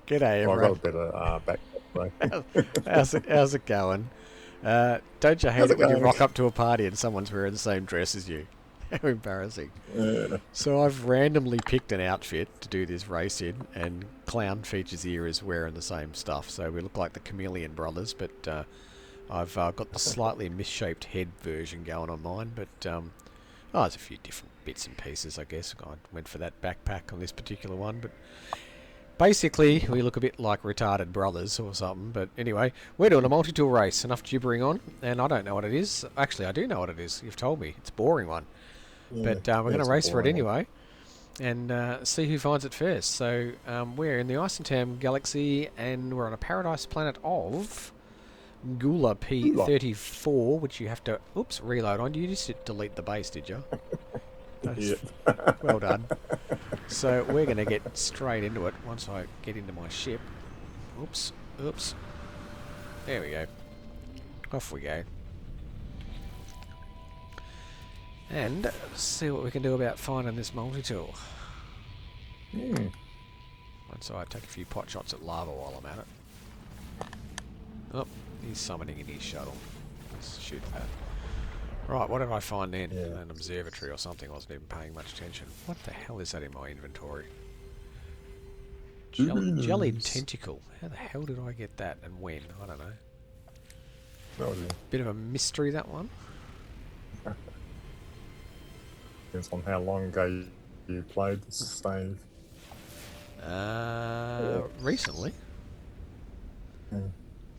G'day, Well, I got a everyone. bit of back. Right? How's it going? Don't you hate How's it it when you going? rock up to a party and someone's wearing the same dress as you? How embarrassing. Yeah. So I've randomly picked an outfit to do this race in, and Clown features here is wearing the same stuff. So we look like the Chameleon Brothers, but I've got the slightly misshaped head version going on mine. But there's a few different bits and pieces, I guess. I went for that backpack on this particular one, but basically, we look a bit like retarded brothers or something. But anyway, we're doing a multi-tool race. Enough gibbering on, and I don't know what it is. Actually, I do know what it is. You've told me. It's a boring one. Yeah, But we're yeah, going to it's a race for it boring one. anyway and see who finds it first. So we're in the Isentam Galaxy, and we're on a paradise planet of Gula Hula. P34, which you have to, oops, reload on. You just delete the base, did you? Yeah. Well done. So we're going to get straight into it once I get into my ship. Oops, oops. There we go. Off we go. And see what we can do about finding this multi-tool. Hmm. Once I take a few pot shots at lava while I'm at it. Oh, he's summoning in his shuttle. Let's shoot that. Right, what did I find then? Yeah. An observatory or something. I wasn't even paying much attention. What the hell is that in my inventory? Jellied Goodness. tentacle. How the hell did I get that and when? I don't know. That was Bit of a mystery, that one. depends on how long ago you played this save. Recently. Yeah.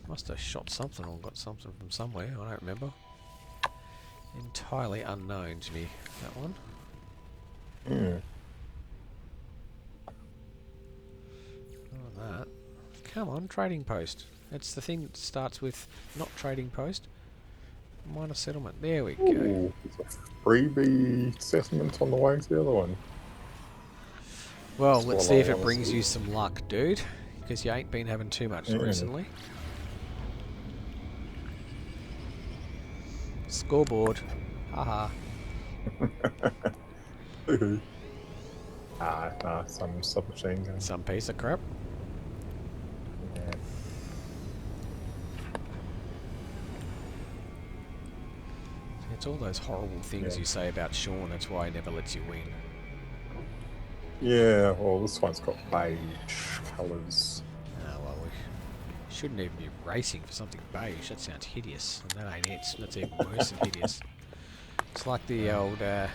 Must have shot something or got something from somewhere. I don't remember. Entirely unknown to me, that one. Yeah. Oh, that. Come on, trading post. It's the thing that starts with not trading post. Minor settlement. There we go. Ooh, there's a freebie settlement on the way to the other one. Well, That's let's what see I if it want to brings see. you some luck, dude. Because you ain't been having too much Yeah. recently. Scoreboard. Haha. Some submachine gun. Some piece of crap. Yeah. It's all those horrible things Yeah. you say about Sean. That's why he never lets you win. Yeah, well, this one's got beige colours. Oh, well, we shouldn't even be racing for something beige. That sounds hideous. And that ain't it. That's even worse than hideous. It's like the old, the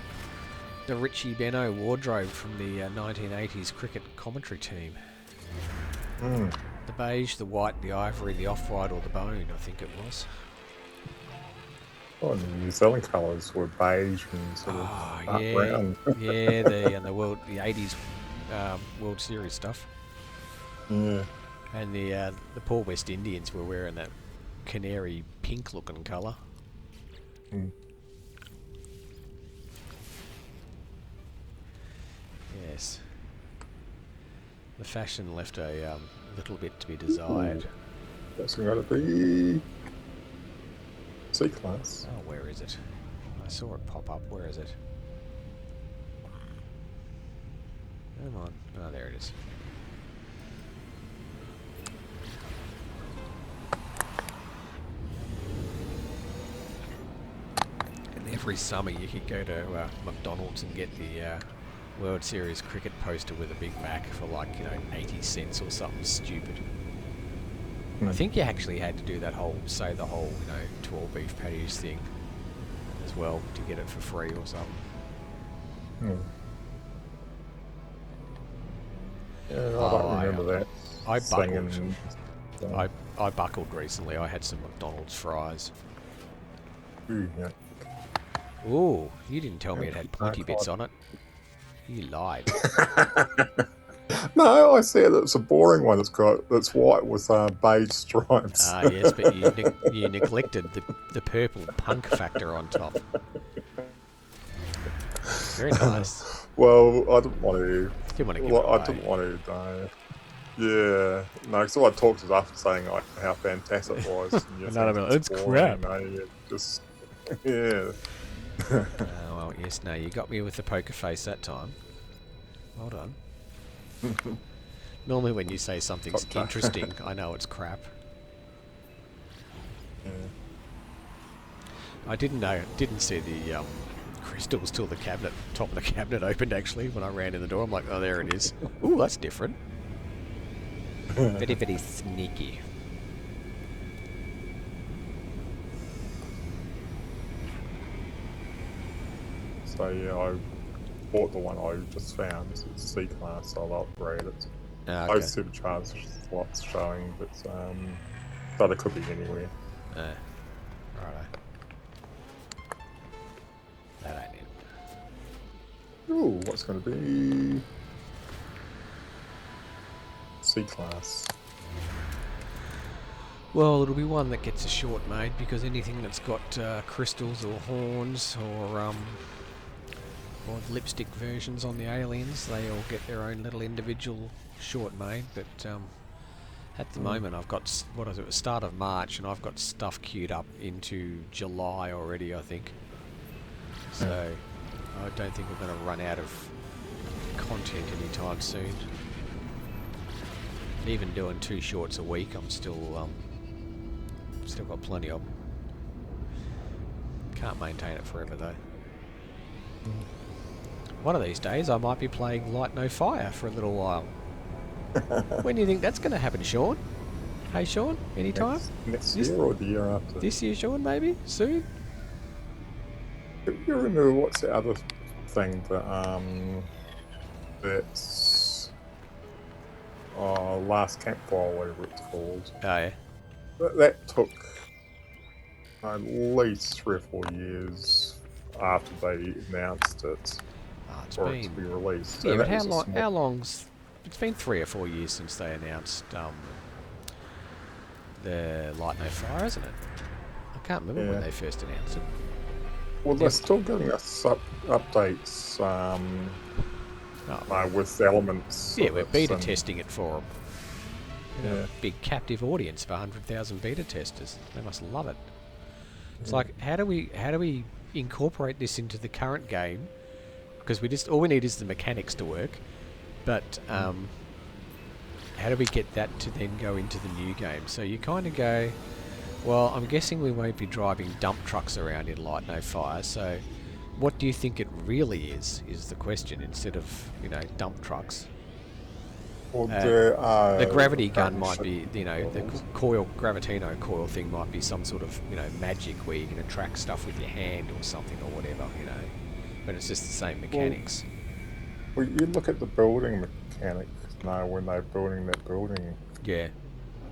Richie Benno wardrobe from the 1980s cricket commentary team. Mm. The beige, the white, the ivory, the off-white, or the bone, I think it was. Oh, and the New Zealand colours were beige and sort of Oh, dark yeah. brown. Yeah, the 80s World Series stuff. Yeah. And the poor West Indians were wearing that canary pink looking colour. Mm. Yes. The fashion left a little bit to be desired. That's going to be C-Class. Oh, where is it? I saw it pop up. Where is it? Come on. Oh, there it is. And every summer you could go to McDonald's and get the World Series cricket poster with a Big Mac for like, 80 cents or something stupid. I think you actually had to do that whole, 12 beef patties thing as well to get it for free or something. Mm. Yeah, I don't remember that. I buckled. Singing. I buckled recently. I had some McDonald's fries. Ooh, yeah. Ooh, you didn't tell me it had pointy bits God. on it. You lied. No, I said it's a boring one. That's white with beige stripes. Ah, yes, but you neglected the purple punk factor on top. Very nice. Well, I didn't want to. Didn't want to give it I away. didn't want to. Yeah, no, because I talked it after saying how fantastic it was. And you're saying It's boring, crap. just yeah. Well, yes, no, you got me with the poker face that time. Well done. Normally when you say something's Top interesting, I know it's crap. Yeah. I didn't see the crystals till the top of the cabinet opened actually when I ran in the door. I'm like, oh, there it is. Ooh, that's different. Very, very sneaky. So yeah, I bought the one I just found. It's C-class, so I'll upgrade it. Okay. Those supercharged slots showing, but it could be anywhere. Righto. That ain't it. Ooh, what's going to be C-class? Well, it'll be one that gets a short made, because anything that's got crystals or horns or lipstick versions on the aliens, they all get their own little individual short made. But at the moment, I've got start of March, and I've got stuff queued up into July already, I think. So I don't think we're going to run out of content anytime soon. Even doing 2 shorts a week, I'm still got plenty of them. Can't maintain it forever though. One of these days I might be playing Light No Fire for a little while. When do you think that's going to happen, Sean? Hey Sean, anytime? Next year or the year after? This year, Sean, maybe? Soon? You remember what's the other thing that that's Last Campfire, whatever it's called. Oh yeah. That took at least 3 or 4 years after they announced it for it to be released. Yeah, but how long's... It's been 3 or 4 years since they announced the Light No Fire, isn't it? I can't remember when they first announced it. Well, they're still giving us updates with elements. Yeah, we're beta testing it for them. Yeah. Big captive audience of 100,000 beta testers. They must love it. It's like, how do we incorporate this into the current game? Because all we need is the mechanics to work. But how do we get that to then go into the new game? So you kind of go, well, I'm guessing we won't be driving dump trucks around in Light No Fire. So what do you think it really is the question, instead of, dump trucks? Well, the gravity gun might be, the Gravitino coil thing might be some sort of, magic where you can attract stuff with your hand or something or whatever, But it's just the same mechanics. Well, you look at the building mechanics now when they're building that building. Yeah.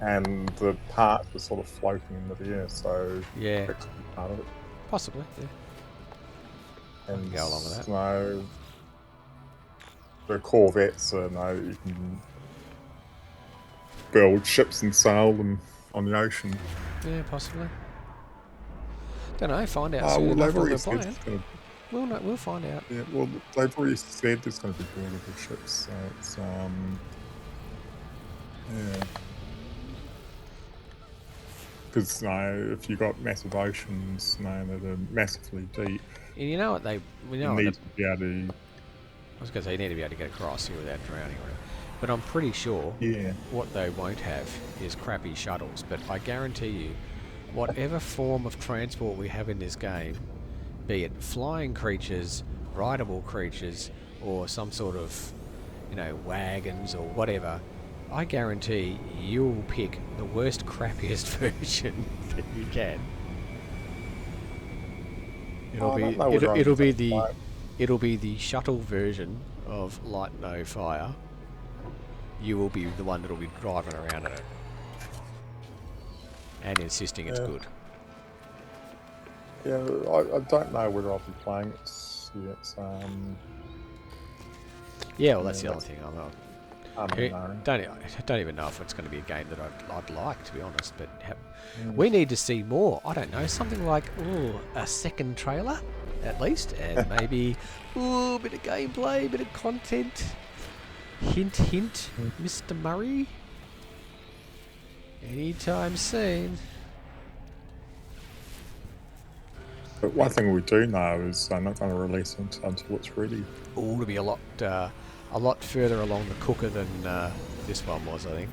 And the parts are sort of floating in the air, so yeah, that could be part of it. Possibly, yeah. And go along with that. The Corvettes you can build ships and sail them on the ocean. Yeah, possibly. Don't know. Find out soon enough what they're buying. We'll find out. Yeah, well, they've already said there's going to be buildable ships, so it's yeah. Because if you've got massive oceans, that are massively deep, and you know what they... you need to be able to... I was going to say, you need to be able to get across here without drowning or whatever. But I'm pretty sure what they won't have is crappy shuttles. But I guarantee you, whatever form of transport we have in this game, be it flying creatures, rideable creatures, or some sort of, wagons or whatever, I guarantee you'll pick the worst, crappiest version that you can. It'll be the shuttle version of Light No Fire. You will be the one that'll be driving around in it and insisting it's good. Yeah, I don't know whether I'll be playing it yet. Yeah, well, that's the other thing. Don't even know if it's going to be a game that I'd like, to be honest. But we need to see more. I don't know, something like a second trailer, at least, and maybe a bit of gameplay, a bit of content. Hint, hint, Mr. Murray. Anytime soon. But one thing we do know is they're not going to release it until it's ready. To be a lot further along the cooker than this one was, I think,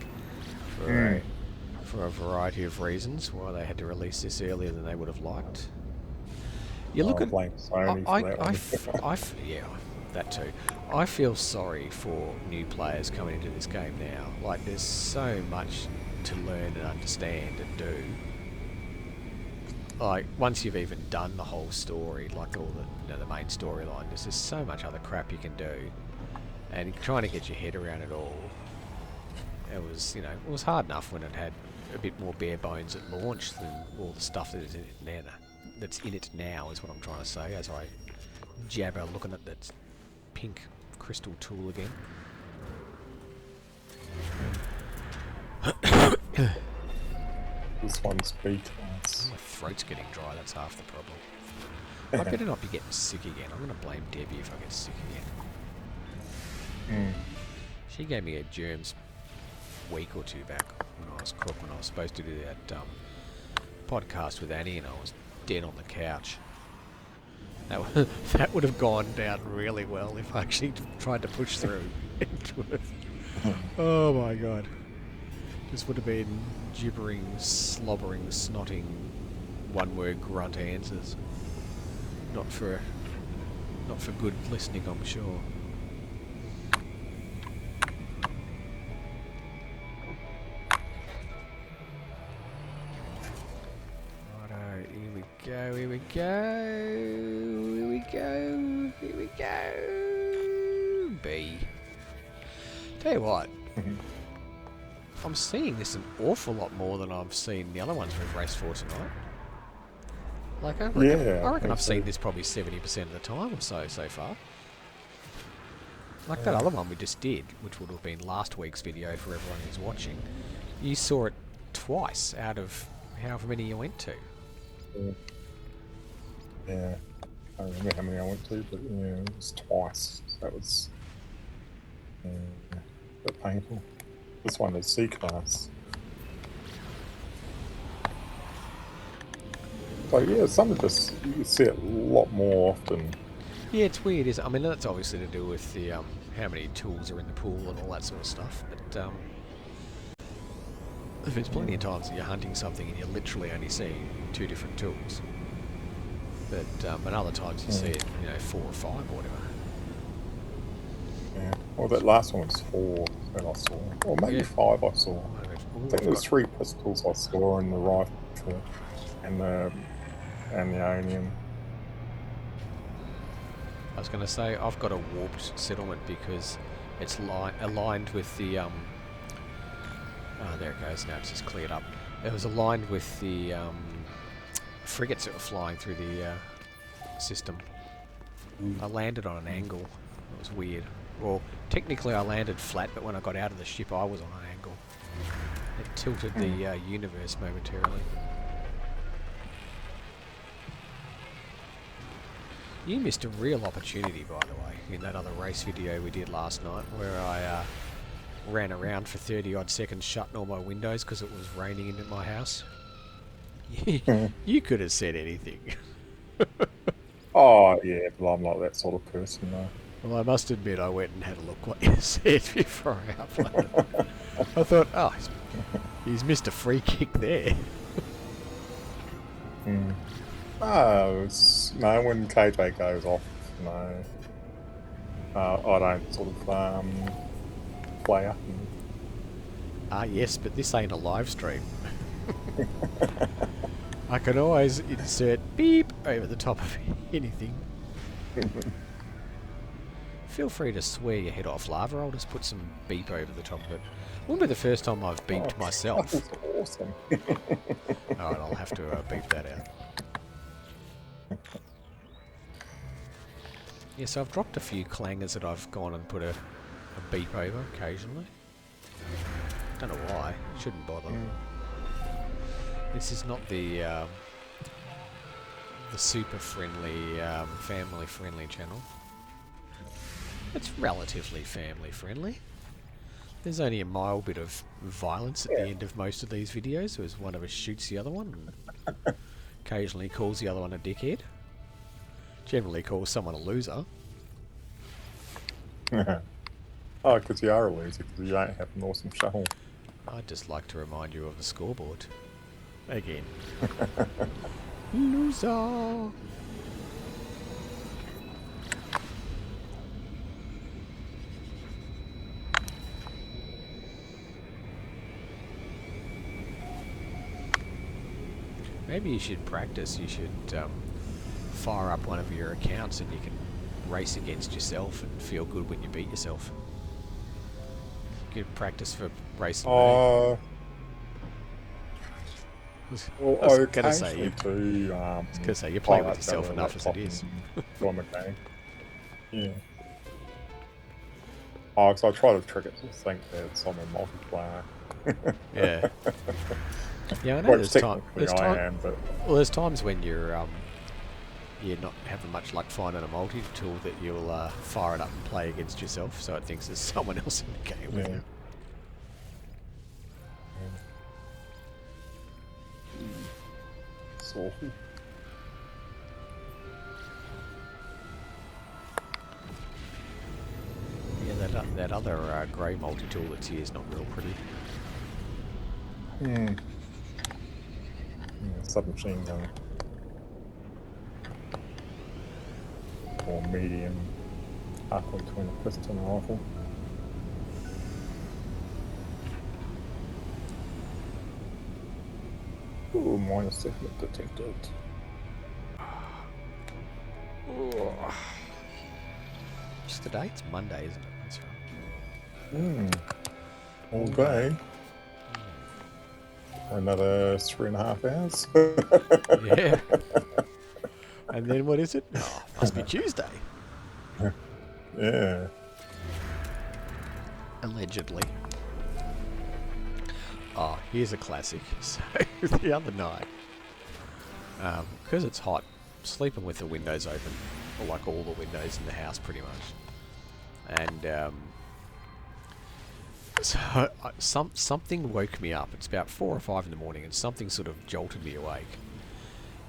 for a variety of reasons why they had to release this earlier than they would have liked. You look at blame Sony for that one. yeah, that too. I feel sorry for new players coming into this game now. Like, there's so much to learn and understand and do. Like, once you've even done the whole story, like all the the main storyline, there's just so much other crap you can do, and trying to get your head around it all. It was, it was hard enough when it had a bit more bare bones at launch than all the stuff that is in it now. That's in it now is what I'm trying to say. As I jabber looking at that pink crystal tool again. This one's beat us. My throat's getting dry. That's half the problem. I better not be getting sick again. I'm going to blame Debbie if I get sick again. She gave me a germs week or two back when I was supposed to do that podcast with Annie, and I was dead on the couch. That would have gone down really well if I actually tried to push through into it. Oh my god. This would have been gibbering, slobbering, snotting, one-word grunt answers. Not for good listening, I'm sure. Here we go. B. Tell you what, I'm seeing this an awful lot more than I've seen the other ones we've raced for tonight. Like, I reckon I've seen this probably 70% of the time or so far. Like that other one we just did, which would have been last week's video for everyone who's watching. You saw it twice out of however many you went to. Yeah, I don't remember how many I went to, but yeah, it was twice. That was a bit painful. This one is C-Class. So yeah, some just you see it a lot more often. Yeah, it's weird, isn't it? I mean, that's obviously to do with the how many tools are in the pool and all that sort of stuff, but there's plenty of times that you're hunting something and you're literally only seeing 2 different tools. But other times you see it, 4 or 5 or whatever. Yeah. Well, that last one was 4 that I saw. Or maybe 5 I saw. I think there was 3 pistols I saw in the rifle and the Onium. I was going to say, I've got a warped settlement because it's aligned with the... oh, there it goes. Now it's just cleared up. It was aligned with the frigates that were flying through the system. I landed on an angle. It was weird. Well, technically I landed flat, but when I got out of the ship I was on an angle. It tilted the universe momentarily. You missed a real opportunity, by the way, in that other race video we did last night, where I ran around for 30 odd seconds shutting all my windows because it was raining into my house. You could have said anything. Oh yeah, but I'm not that sort of person though. Well, I must admit I went and had a look what you said before I uploaded. I thought, oh, he's missed a free kick there. No, when KJ goes off, no. I don't sort of play up. Ah, yes, but this ain't a live stream. I can always insert beep over the top of anything. Feel free to swear your head off, Lava. I'll just put some beep over the top of it. Wouldn't be the first time I've beeped myself. That's awesome. Alright, I'll have to beep that out. Yeah, so I've dropped a few clangers that I've gone and put a beep over occasionally. Don't know why. Shouldn't bother. This is not the super friendly, family friendly channel. It's relatively family friendly. There's only a mild bit of violence at the end of most of these videos, as one of us shoots the other one and occasionally calls the other one a dickhead. Generally calls someone a loser. Oh, because you are a loser, because you don't have an awesome shovel. I'd just like to remind you of the scoreboard. Again. Loser! Maybe you should practice. You should fire up one of your accounts and you can race against yourself and feel good when you beat yourself. Good practice for racing. Well, I was gonna say you play with up yourself the enough as it laptop is. and do a mechanic. Yeah. Oh, because I try to trick it to think that it's on a multiplayer. Yeah. Yeah, I know Which technically I am, but... Well, there's times when you're not having much luck finding a multi-tool that you'll fire it up and play against yourself, so it thinks there's someone else in the game with you. It's awful. Yeah, that other grey multi-tool that's here is not real pretty. Yeah, submachine gun. Or medium, halfway between a pistol and a rifle. Ooh, minus segment detected. Just today? It's Monday, isn't it? That's right. All day. For another 3.5 hours. Yeah. And then what is it? Oh, must be Tuesday. Yeah. Allegedly. Oh, here's a classic. So, the other night, because it's hot, sleeping with the windows open, or like all the windows in the house pretty much. And so something woke me up. It's about 4 or 5 in the morning, and something sort of jolted me awake.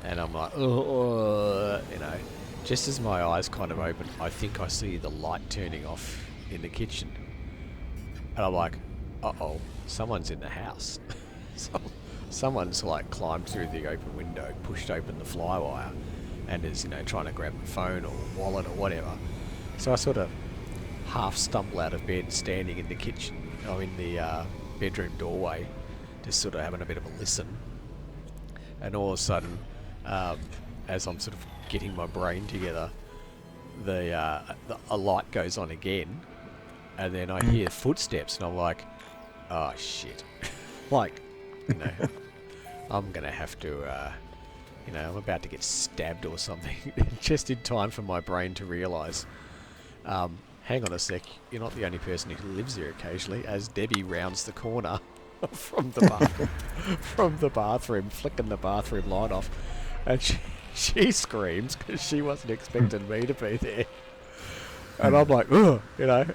And I'm like, just as my eyes kind of open, I think I see the light turning off in the kitchen. And I'm like, uh-oh, someone's in the house. Someone's like climbed through the open window, pushed open the flywire, and is, trying to grab my phone or wallet or whatever. So I sort of half stumble out of bed, standing in the kitchen, in the bedroom doorway, just sort of having a bit of a listen. And all of a sudden, as I'm sort of getting my brain together, a light goes on again, and then I hear footsteps, and I'm like, oh shit. Like, I'm gonna have to, I'm about to get stabbed or something. Just in time for my brain to realise, hang on a sec, you're not the only person who lives here occasionally, as Debbie rounds the corner from the bathroom, flicking the bathroom light off, and she screams because she wasn't expecting me to be there. And I'm like, ugh,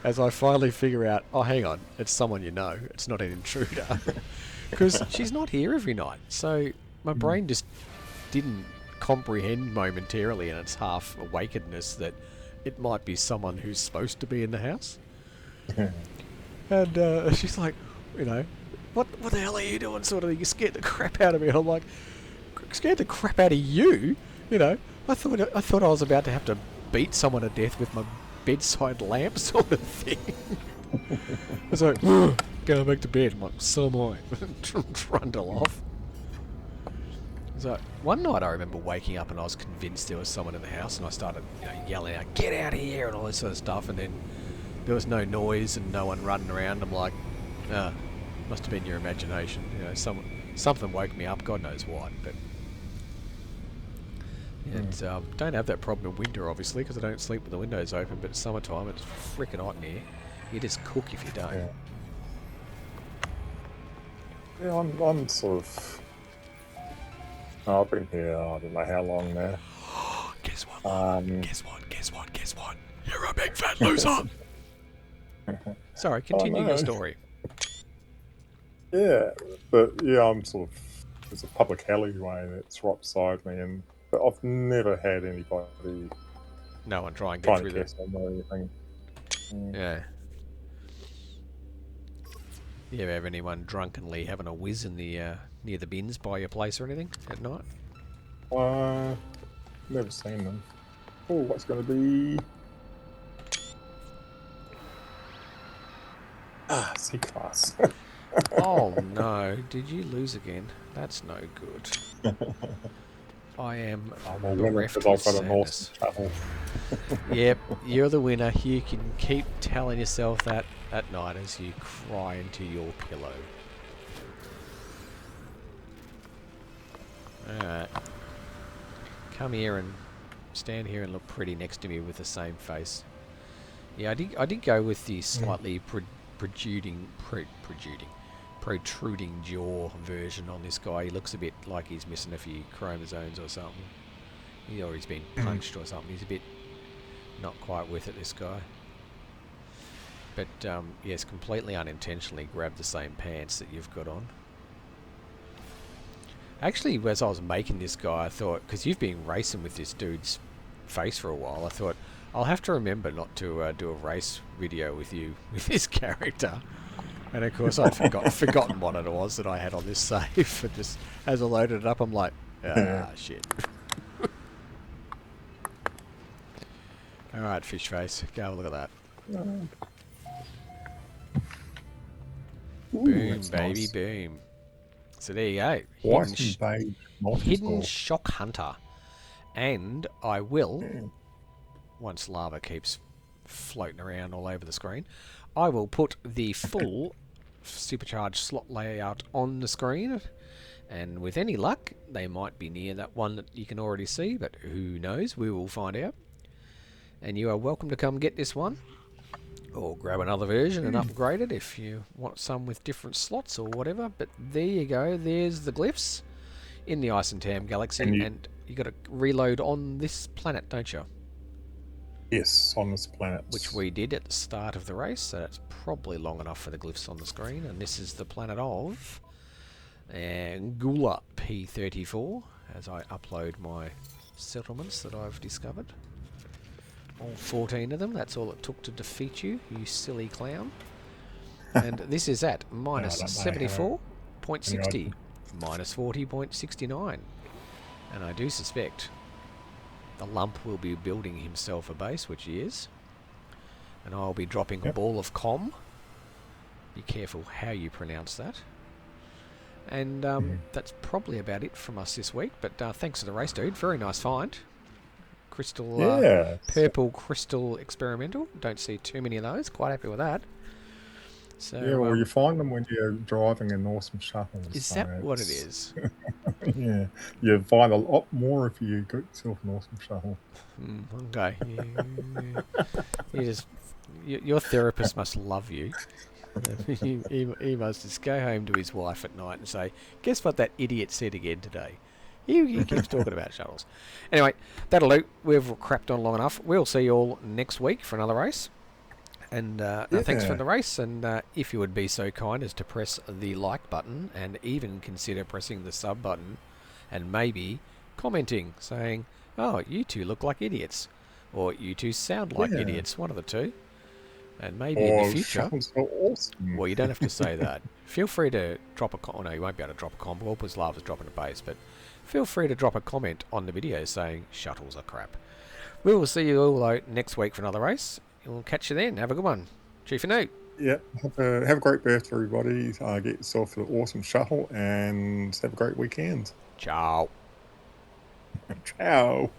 as I finally figure out, oh, hang on, it's someone you know. It's not an intruder. Because she's not here every night. So my brain just didn't comprehend momentarily in its half awakenedness that it might be someone who's supposed to be in the house. And she's like, what the hell are you doing? Sort of, you scared the crap out of me. And I'm like, scared the crap out of you? I thought I was about to have to beat someone to death with my bedside lamp sort of thing. I was like, going back to bed. I'm like, so am I. Trundle off. So one night I remember waking up and I was convinced there was someone in the house, and I started yelling out, get out of here, and all this sort of stuff, and then there was no noise and no one running around. I'm like, must have been your imagination. Something woke me up, God knows what, but and don't have that problem in winter, obviously, because I don't sleep with the windows open. But summertime, it's freaking hot in here. You just cook if you don't. Yeah, I'm sort of. I've been here, I don't know how long now. Guess what? Guess what? You're a big fat loser. Sorry, continue your story. Yeah, but yeah, I'm sort of. There's a public alleyway that's right beside me, but I've never had anybody. No one try and get through guess on or anything. Yeah. You ever have anyone drunkenly having a whiz in the near the bins by your place or anything at night? Never seen them. Oh, what's going to be? C-class. Oh no, did you lose again? That's no good. I am bereft with sadness. Yep, you're the winner. You can keep telling yourself that at night as you cry into your pillow. Alright. Come here and stand here and look pretty next to me with the same face. Yeah, I did go with the slightly protruding jaw version on this guy. He looks a bit like he's missing a few chromosomes or something. Or he's been punched or something. He's a bit not quite with it, this guy. But yes, completely unintentionally grabbed the same pants that you've got on. Actually, as I was making this guy, I thought, because you've been racing with this dude's face for a while, I thought, I'll have to remember not to do a race video with you, with this character. And of course, I'd forgotten what it was that I had on this save. And just, as I loaded it up, I'm like, shit. Alright, fish face, go have a look at that. Ooh, boom, baby, nice. boom. So there you go. Hidden Shock Hunter. And I will, once lava keeps floating around all over the screen, I will put the full supercharged slot layout on the screen. And with any luck, they might be near that one that you can already see, but who knows? We will find out. And you are welcome to come get this one. Or grab another version and upgrade it if you want some with different slots or whatever. But there you go. There's the glyphs in the Ice and Tam Galaxy. And you got to reload on this planet, don't you? Yes, on this planet. Which we did at the start of the race. So that's probably long enough for the glyphs on the screen. And this is the planet of Gula P34 as I upload my settlements that I've discovered. All 14 of them, that's all it took to defeat you, you silly clown. And this is at minus 74.60, minus 40.69. And I do suspect the lump will be building himself a base, which he is. And I'll be dropping a ball of com. Be careful how you pronounce that. And that's probably about it from us this week. But thanks for the race, dude. Very nice find. Crystal, purple crystal experimental. Don't see too many of those. Quite happy with that. So, yeah, well, you find them when you're driving an awesome shuttle. Is that what it is? Yeah, you find a lot more if you get yourself an awesome shuttle. Okay. Your therapist must love you. He must just go home to his wife at night and say, "Guess what that idiot said again today?" He keeps talking about shuttles. Anyway, that'll do. We've crapped on long enough. We'll see you all next week for another race. And thanks for the race. And if you would be so kind as to press the like button and even consider pressing the sub button and maybe commenting saying, "Oh, you two look like idiots," or "You two sound like idiots," one of the two. And maybe in the future, awesome. Well, you don't have to say that. Feel free to drop a comment. No, you won't be able to drop a comment. Well, because Lava's dropping a base, but feel free to drop a comment on the video saying shuttles are crap. We will see you all out next week for another race. We'll catch you then. Have a good one. Chief and out. Yeah, have a great birthday, everybody. Get yourself an awesome shuttle and have a great weekend. Ciao. Ciao.